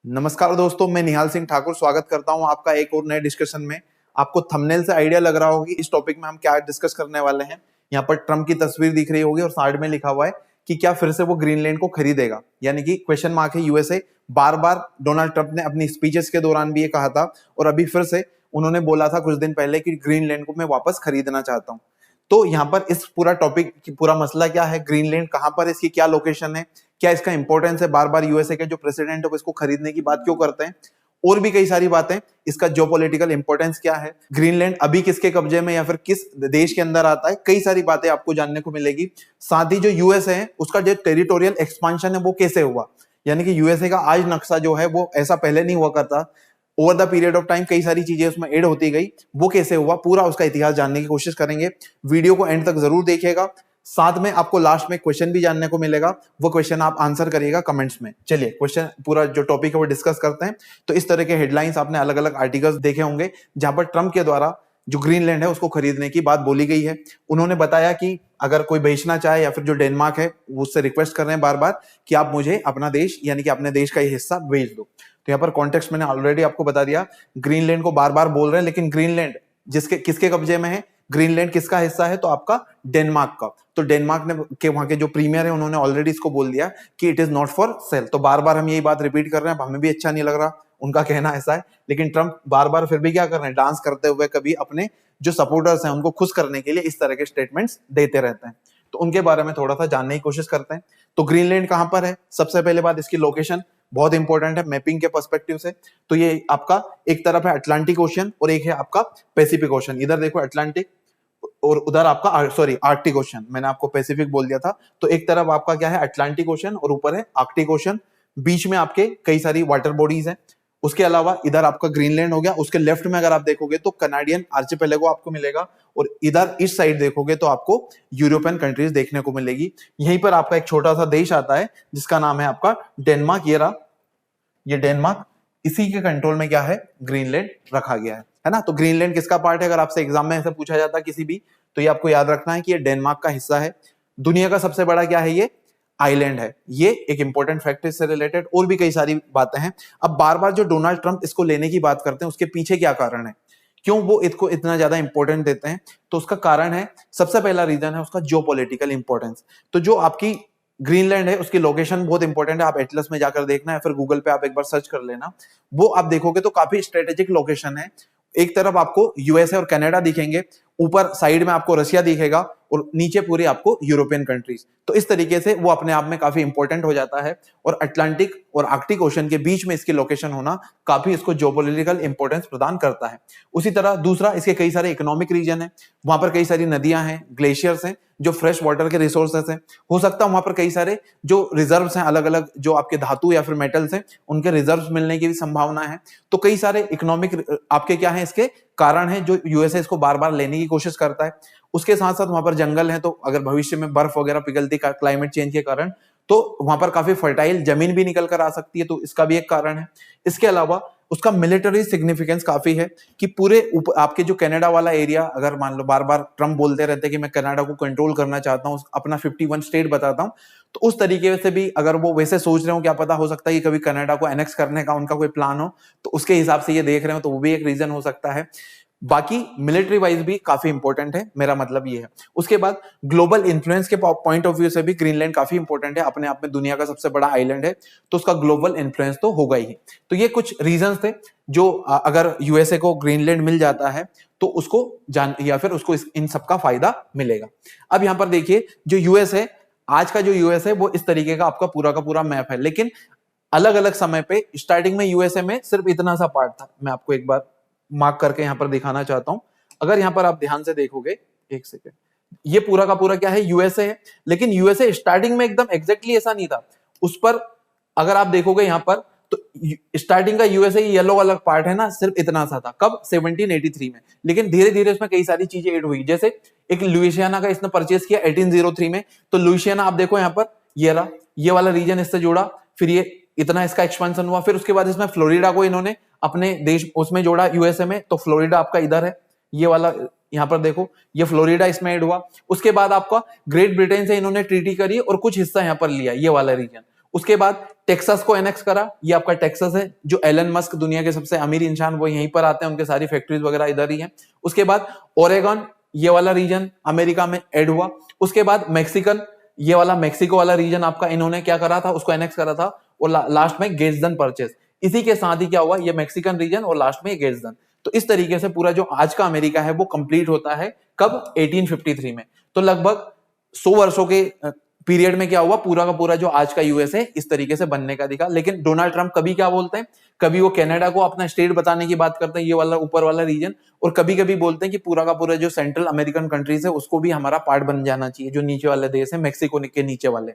नमस्कार दोस्तों, मैं निहाल सिंह ठाकुर स्वागत करता हूं आपका एक और नए डिस्कशन में। आपको थंबनेल से आइडिया लग रहा होगी इस टॉपिक में हम क्या डिस्कस करने वाले हैं। यहाँ पर ट्रम्प की तस्वीर दिख रही होगी और साइड में लिखा हुआ है कि क्या फिर से वो ग्रीनलैंड को खरीदेगा, यानी कि क्वेश्चन मार्क है। यूएसए बार बार डोनाल्ड ट्रंप ने अपनी स्पीचेस के दौरान भी ये कहा था और अभी फिर से उन्होंने बोला था कुछ दिन पहले कि ग्रीनलैंड को मैं वापस खरीदना चाहता हूँ। तो यहाँ पर इस पूरा टॉपिक पूरा मसला क्या है, ग्रीनलैंड कहां पर, इसकी क्या लोकेशन है, क्या इसका इंपॉर्टेंस है, बार बार यूएसए के जो प्रेसिडेंट है वो इसको खरीदने की बात क्यों करते हैं, और भी कई सारी बातें। इसका जियोपॉलिटिकल इंपॉर्टेंस क्या है, ग्रीनलैंड अभी किसके कब्जे में या फिर किस देश के अंदर आता है, कई सारी बातें आपको जानने को मिलेगी। साथ ही जो यूएसए है उसका जो टेरिटोरियल एक्सपांशन है वो कैसे हुआ, यानी कि यूएसए का आज नक्शा जो है वो ऐसा पहले नहीं हुआ करता। Over the period of time कई सारी चीजें उसमें ऐड होती गई, वो कैसे हुआ, पूरा उसका इतिहास जानने की कोशिश करेंगे। वीडियो को एंड तक जरूर देखिएगा। साथ में आपको लास्ट में क्वेश्चन भी जानने को मिलेगा, वो क्वेश्चन आप आंसर करिएगा कमेंट्स में। चलिए क्वेश्चन पूरा जो टॉपिक है वो डिस्कस करते हैं। तो इस तरह के हेडलाइंस आपने अलग अलग आर्टिकल्स देखे होंगे जहां पर ट्रंप के द्वारा जो ग्रीनलैंड है उसको खरीदने की बात बोली गई है। उन्होंने बताया कि अगर कोई बेचना चाहे या फिर जो डेनमार्क है वो उससे रिक्वेस्ट कर रहे हैं बार बार कि आप मुझे अपना देश यानी कि अपने देश का ये हिस्सा बेच दो। तो यहाँ पर कॉन्टेक्स्ट मैंने ऑलरेडी आपको बता दिया, ग्रीनलैंड को बार बार बोल रहे हैं, लेकिन ग्रीनलैंड जिसके किसके कब्जे में है, ग्रीनलैंड किसका हिस्सा है, तो आपका डेनमार्क का। तो डेनमार्क ने के वहां के जो प्रीमियर है उन्होंने ऑलरेडी इसको बोल दिया कि it is not for sale. तो बार बार हम यही बात रिपीट कर रहे हैं, हमें भी अच्छा नहीं लग रहा, उनका कहना ऐसा है, लेकिन ट्रंप बार बार फिर भी क्या कर रहे हैं, डांस करते हुए कभी अपने जो सपोर्टर्स हैं उनको खुश करने के लिए इस तरह के स्टेटमेंट्स देते रहते हैं। तो उनके बारे में थोड़ा सा जानने की कोशिश करते हैं। तो ग्रीनलैंड कहां पर है, सबसे पहले बात इसकी लोकेशन बहुत इंपॉर्टेंट है मैपिंग के पर्सपेक्टिव से। तो ये आपका एक तरफ है अटलांटिक ओशन और एक है आपका पैसिफिक ओशन। इधर देखो अटलांटिक और उधर आपका आर्कटिक ओशन, मैंने आपको पैसिफिक बोल दिया था। तो एक तरफ आपका क्या है, अटलांटिक ओशन और ऊपर है आर्कटिक ओशन, बीच में आपके कई सारी वाटर बॉडीज हैं। उसके अलावा इधर आपका ग्रीनलैंड हो गया, उसके लेफ्ट में अगर आप देखोगे तो कनाडियन आर्चिपेलागो आपको मिलेगा, और इधर इस साइड देखोगे तो आपको यूरोपियन कंट्रीज देखने को मिलेगी। यहीं पर आपका एक छोटा सा देश आता है जिसका नाम है आपका डेनमार्क। ये डेनमार्क, इसी के कंट्रोल में क्या है, ग्रीनलैंड रखा गया है ना। तो ग्रीनलैंड किसका पार्ट है, अगर आपसे एग्जाम में ऐसे पूछा जाता किसी भी, तो ये आपको याद रखना है कि ये डेनमार्क का हिस्सा है। दुनिया का सबसे बड़ा क्या है, ये आइलैंड है। ये एक इंपॉर्टेंट फैक्ट इससे रिलेटेड, और भी कई सारी बातें हैं। अब बार बार जो डोनाल्ड ट्रंप इसको लेने की बात करते हैं उसके पीछे क्या कारण है, क्यों वो इसको इतना ज्यादा इंपॉर्टेंट देते हैं, तो उसका कारण है, सबसे पहला रीजन है उसका जियोपॉलिटिकल इंपॉर्टेंस। तो जो आपकी ग्रीनलैंड है उसकी लोकेशन बहुत इंपॉर्टेंट है, आप एटलस में जाकर देखना है, फिर गूगल पे आप एक बार सर्च कर लेना, वो आप देखोगे तो काफी स्ट्रेटेजिक लोकेशन है। एक तरफ आपको यूएसए और कनाडा दिखेंगे, ऊपर साइड में आपको रशिया दिखेगा और नीचे पूरी आपको यूरोपियन कंट्रीज। तो इस तरीके से वो अपने आप में काफी इंपॉर्टेंट हो जाता है, और अटलांटिक और आर्कटिक ओशन के बीच में इसकी लोकेशन होना काफी इसको जियोपॉलिटिकल इंपॉर्टेंस प्रदान करता है। उसी तरह दूसरा, इसके कई सारे इकोनॉमिक रीजन है, वहां पर कई सारी नदियां हैं, ग्लेशियर्स हैं, जो फ्रेश वाटर के रिसोर्सेस हैं। हो सकता है वहां पर कई सारे जो रिजर्व्स हैं, अलग अलग जो आपके धातु या फिर मेटल्स हैं, उनके रिजर्व्स मिलने की भी संभावना है। तो कई सारे इकोनॉमिक आपके क्या है, इसके कारण है जो यूएसए इसको बार बार लेने की कोशिश करता है। उसके साथ साथ वहां पर जंगल है, तो अगर भविष्य में बर्फ वगैरह पिघलती क्लाइमेट चेंज के कारण, तो वहां पर काफी फर्टाइल जमीन भी निकल कर आ सकती है, तो इसका भी एक कारण है। इसके अलावा उसका मिलिट्री सिग्निफिकेंस काफी है कि पूरे आपके जो कनाडा वाला एरिया, अगर मान लो बार बार ट्रंप बोलते रहते हैं कि मैं कनाडा को कंट्रोल करना चाहता हूं, अपना 51 स्टेट बताता हूं, तो उस तरीके से भी अगर वो वैसे सोच रहे हो, क्या पता हो सकता है कि कभी कनाडा को एनेक्स करने का उनका कोई प्लान हो, तो उसके हिसाब से ये देख रहे हो, तो वो भी एक रीजन हो सकता है। बाकी मिलिट्री वाइज भी काफी इंपॉर्टेंट है, मेरा मतलब ये है। उसके बाद ग्लोबल इन्फ्लुएंस के पॉइंट ऑफ व्यू से भी ग्रीनलैंड काफी इंपॉर्टेंट है, अपने आप में दुनिया का सबसे बड़ा आइलैंड है, तो उसका ग्लोबल इन्फ्लुएंस तो होगा ही। तो ये कुछ रीजंस थे जो अगर यूएसए को ग्रीनलैंड मिल जाता है तो उसको जान या फिर उसको इन सब का फायदा मिलेगा। अब यहां पर देखिए, जो यूएस है, आज का जो यूएस है वो इस तरीके का आपका पूरा का पूरा मैप है, लेकिन अलग अलग समय पे स्टार्टिंग में यूएसए में सिर्फ इतना सा पार्ट था। मैं आपको एक बार मार्क करके यहां पर दिखाना चाहता हूं। अगर यहां पर आप ध्यान से देखोगे, एक सेकेंड, ये पूरा का पूरा क्या है, यूएसए है, लेकिन यूएसए स्टार्टिंग में एकदम एग्जैक्टली ऐसा नहीं था। उस पर अगर आप देखोगे यहां पर, तो स्टार्टिंग का यूएसए येलो वाला पार्ट है ना, सिर्फ इतना सा था, कब, 1783 में। लेकिन धीरे धीरे इसमें कई सारी चीजें ऐड हुई, जैसे एक लुइसियाना का इसने परचेस किया 1803 में, तो लुइसियाना आप देखो यहां पर, ये रहा, ये वाला रीजन इससे जुड़ा, फिर ये इतना इसका एक्सपेंशन हुआ, फिर उसके बाद इसमें फ्लोरिडा को इन्होंने अपने देश उसमें जोड़ा यूएसए में, तो फ्लोरिडा आपका इधर है, ये वाला यहां पर देखो, ये फ्लोरिडा इसमें ऐड हुआ। उसके बाद आपका ग्रेट ब्रिटेन से इन्होंने ट्रीटी करी और कुछ हिस्सा यहां पर लिया, ये वाला रीजन। उसके बाद टेक्सास को एनेक्स करा, ये आपका टेक्सास है, जो एलन मस्क दुनिया के सबसे अमीर इंसान वो यहीं पर आते हैं, उनके सारी फैक्ट्रीज वगैरह इधर ही है। उसके बाद ओरेगन, ये वाला रीजन अमेरिका में ऐड हुआ। उसके बाद मैक्सिकन, ये वाला मैक्सिको वाला रीजन आपका इन्होंने क्या करा था, उसको एनेक्स करा था। और लास्ट में गेट्सडन परचेस, इसी के साथ ही क्या हुआ, ये मैक्सिकन रीजन और लास्ट में गेट्सडन। तो इस तरीके से पूरा जो आज का अमेरिका है वो कंप्लीट होता है कब, 1853 में। तो लगभग 100 वर्षों के पीरियड में क्या हुआ, पूरा का पूरा जो आज का यूएस है इस तरीके से बनने का दिखा। लेकिन डोनाल्ड ट्रंप कभी क्या बोलते हैं, कभी वो कनाडा को अपना स्टेट बताने की बात करते हैं, ये वाला ऊपर वाला रीजन, और कभी कभी बोलते हैं कि पूरा का पूरा जो सेंट्रल अमेरिकन कंट्रीज है उसको भी हमारा पार्ट बन जाना चाहिए, जो नीचे वाले देश है मेक्सिको के नीचे वाले।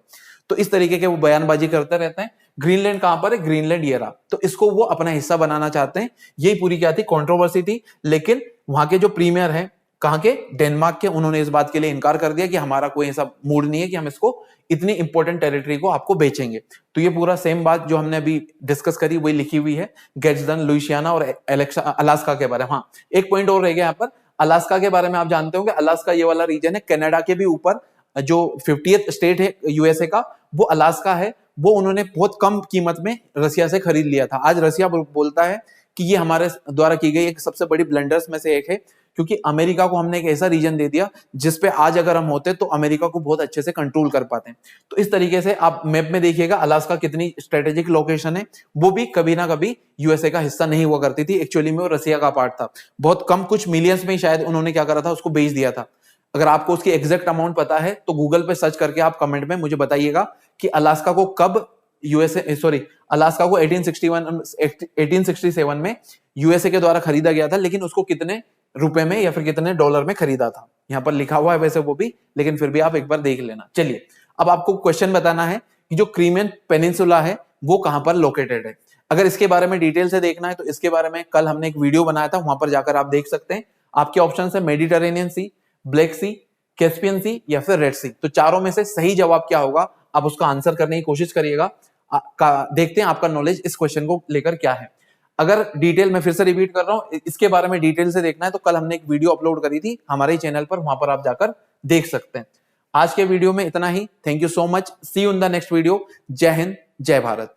तो इस तरीके के वो बयानबाजी करते रहते हैं। ग्रीनलैंड कहां पर है, ग्रीनलैंड ये रहा, तो इसको वो अपना हिस्सा बनाना चाहते हैं। यही पूरी क्या थी, कंट्रोवर्सी थी। लेकिन वहां के जो प्रीमियर है, कहां के, डेनमार्क के, उन्होंने इस बात के लिए इनकार कर दिया कि हमारा कोई ऐसा मूड नहीं है कि हम इसको इतनी इंपॉर्टेंट टेरिटरी को आपको बेचेंगे। तो ये पूरा सेम बात जो हमने अभी डिस्कस करी वही लिखी हुई है गेट्सडन, लुइसियाना और अलास्का के बारे में। हाँ, एक पॉइंट और रह गया यहाँ पर, अलास्का के बारे में आप जानते होंगे, अलास्का ये वाला रीजन है कनाडा के भी ऊपर, जो 50th स्टेट है यूएसए का, वो अलास्का है। वो उन्होंने बहुत कम कीमत में रसिया से खरीद लिया था। आज रसिया बोलता है कि ये हमारे द्वारा की गई एक सबसे बड़ी ब्लंडर्स में से एक है, क्योंकि अमेरिका को हमने एक ऐसा रीजन दे दिया जिसपे आज अगर हम होते तो अमेरिका को बहुत अच्छे से कंट्रोल कर पाते हैं। तो इस तरीके से आप मैप में देखिएगा अलास्का कितनी स्ट्रेटेजिक लोकेशन है, वो भी कभी ना कभी यूएसए का हिस्सा नहीं हुआ करती थी, एक्चुअली में वो रसिया का पार्ट था। बहुत कम, कुछ मिलियंस में शायद उन्होंने क्या करा था, उसको बेच दिया था। अगर आपको उसकी एग्जैक्ट अमाउंट पता है तो गूगल पे सर्च करके आप कमेंट में मुझे बताइएगा कि अलास्का को कब अलास्का को 1867 में यूएसए के द्वारा खरीदा गया था, लेकिन उसको कितने रुपए में या फिर कितने डॉलर में खरीदा था, यहां पर लिखा हुआ है वैसे वो भी, लेकिन फिर भी आप एक बार देख लेना। चलिए, अब आपको क्वेश्चन बताना है कि जो क्रीमियन पेनिनसुला है वो कहां पर लोकेटेड है। अगर इसके बारे में डिटेल से देखना है तो इसके बारे में कल हमने एक वीडियो बनाया था, वहां पर जाकर आप देख सकते हैं। आपके ऑप्शन है मेडिटेरेनियन सी, ब्लैक सी, कैस्पियन सी या फिर रेड सी। तो चारों में से सही जवाब क्या होगा, आप उसका आंसर करने की कोशिश करिएगा। देखते हैं आपका नॉलेज इस क्वेश्चन को लेकर क्या है। अगर डिटेल में फिर से रिपीट कर रहा हूं, इसके बारे में डिटेल से देखना है तो कल हमने एक वीडियो अपलोड करी थी हमारे चैनल पर, वहां पर आप जाकर देख सकते हैं। आज के वीडियो में इतना ही। Thank you so much, see you in the next video. जय हिंद, जय भारत।